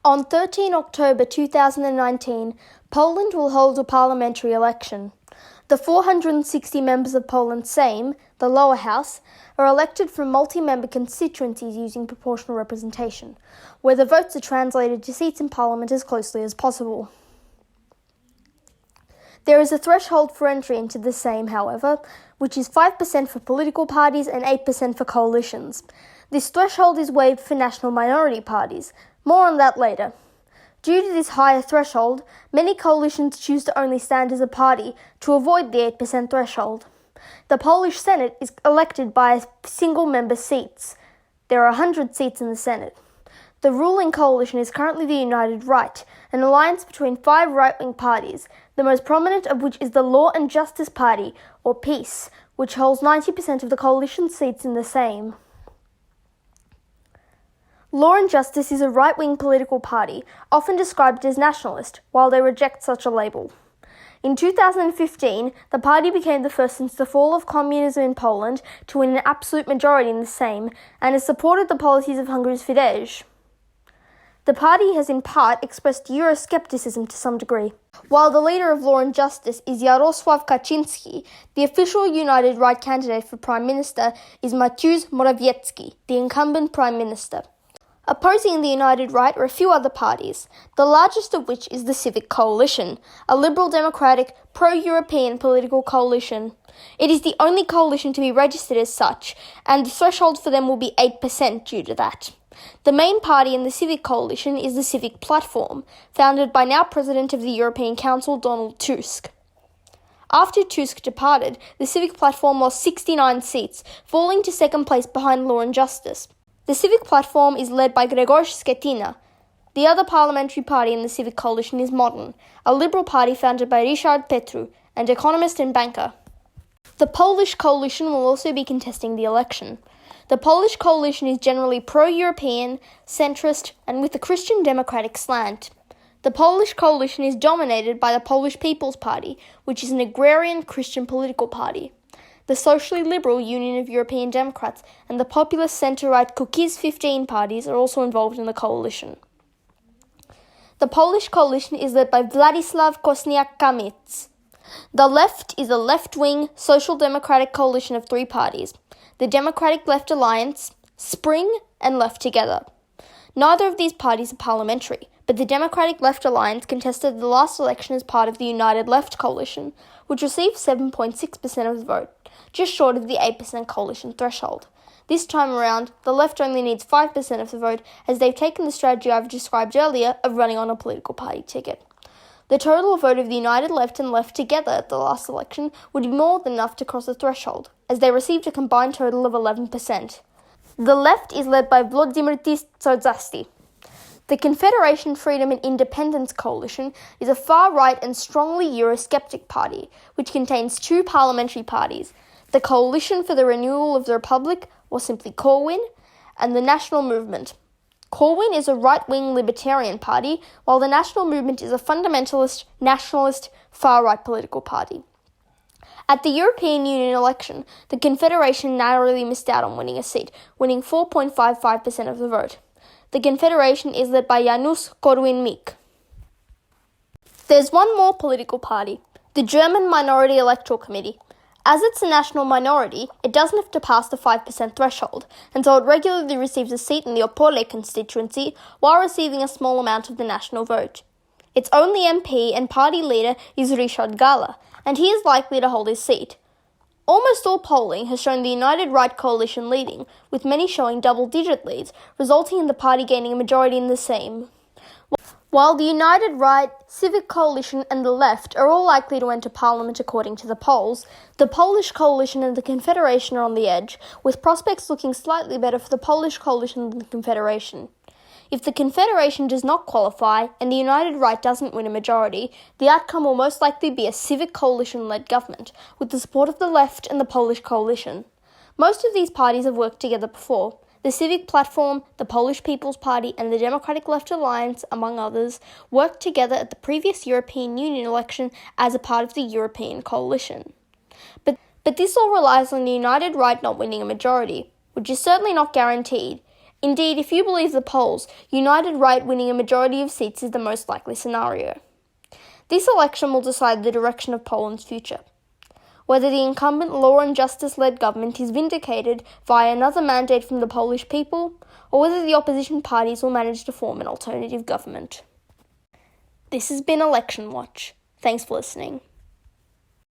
On 13 October 2019, Poland will hold a parliamentary election. The 460 members of Poland's Sejm, the lower house, are elected from multi-member constituencies using proportional representation, where the votes are translated to seats in parliament as closely as possible. There is a threshold for entry into the Sejm, however, which is 5% for political parties and 8% for coalitions. This threshold is waived for national minority parties. More on that later. Due to this higher threshold, many coalitions choose to only stand as a party to avoid the 8% threshold. The Polish Senate is elected by single-member seats. There are 100 seats in the Senate. The ruling coalition is currently the United Right, an alliance between 5 right-wing parties, the most prominent of which is the Law and Justice Party, or PiS, which holds 90% of the coalition's seats in the Sejm. Law and Justice is a right-wing political party, often described as nationalist, while they reject such a label. In 2015, the party became the first since the fall of communism in Poland to win an absolute majority in the Sejm, and has supported the policies of Hungary's Fidesz. The party has in part expressed Euroscepticism to some degree. While the leader of Law and Justice is Jarosław Kaczyński, the official United Right candidate for Prime Minister is Mateusz Morawiecki, the incumbent Prime Minister. Opposing the United Right are a few other parties, the largest of which is the Civic Coalition, a liberal democratic, pro-European political coalition. It is the only coalition to be registered as such, and the threshold for them will be 8% due to that. The main party in the Civic Coalition is the Civic Platform, founded by now President of the European Council Donald Tusk. After Tusk departed, the Civic Platform lost 69 seats, falling to second place behind Law and Justice. The Civic Platform is led by Grzegorz Schetyna. The other parliamentary party in the Civic Coalition is Modern, a liberal party founded by Ryszard Petru, an economist and banker. The Polish coalition will also be contesting the election. The Polish coalition is generally pro-European, centrist, and with a Christian democratic slant. The Polish coalition is dominated by the Polish People's Party, which is an agrarian Christian political party. The socially liberal Union of European Democrats and the populist centre-right Kukiz 15 parties are also involved in the coalition. The Polish coalition is led by Władysław Kosiniak-Kamysz. The left is a left-wing social democratic coalition of 3 parties: the Democratic Left Alliance, Spring, and Left Together. Neither of these parties are parliamentary, but the Democratic Left Alliance contested the last election as part of the United Left coalition, which received 7.6% of the vote, just short of the 8% coalition threshold. This time around, the left only needs 5% of the vote, as they've taken the strategy I've described earlier of running on a political party ticket. The total vote of the United Left and Left Together at the last election would be more than enough to cross the threshold, as they received a combined total of 11%. The left is led by Włodzimir Tiszczorski. The Confederation Freedom and Independence Coalition is a far-right and strongly Eurosceptic party, which contains 2 parliamentary parties, the Coalition for the Renewal of the Republic, or simply Corwin, and the National Movement. Corwin is a right-wing libertarian party, while the National Movement is a fundamentalist, nationalist, far-right political party. At the European Union election, the Confederation narrowly missed out on winning a seat, winning 4.55% of the vote. The Confederation is led by Janusz Korwin-Mikke. There's one more political party, the German Minority Electoral Committee. As it's a national minority, it doesn't have to pass the 5% threshold, and so it regularly receives a seat in the Opole constituency while receiving a small amount of the national vote. Its only MP and party leader is Ryszard Galla, and he is likely to hold his seat. Almost all polling has shown the United Right coalition leading, with many showing double-digit leads, resulting in the party gaining a majority in the Sejm. While the United Right, Civic Coalition and the Left are all likely to enter Parliament according to the polls, the Polish coalition and the Confederation are on the edge, with prospects looking slightly better for the Polish coalition than the Confederation. If the Confederation does not qualify and the United Right doesn't win a majority, the outcome will most likely be a Civic Coalition-led government, with the support of the Left and the Polish coalition. Most of these parties have worked together before. The Civic Platform, the Polish People's Party, and the Democratic Left Alliance, among others, worked together at the previous European Union election as a part of the European coalition. But this all relies on the United Right not winning a majority, which is certainly not guaranteed. Indeed, if you believe the polls, United Right winning a majority of seats is the most likely scenario. This election will decide the direction of Poland's future. Whether the incumbent law and justice-led government is vindicated via another mandate from the Polish people, or whether the opposition parties will manage to form an alternative government. This has been Election Watch. Thanks for listening.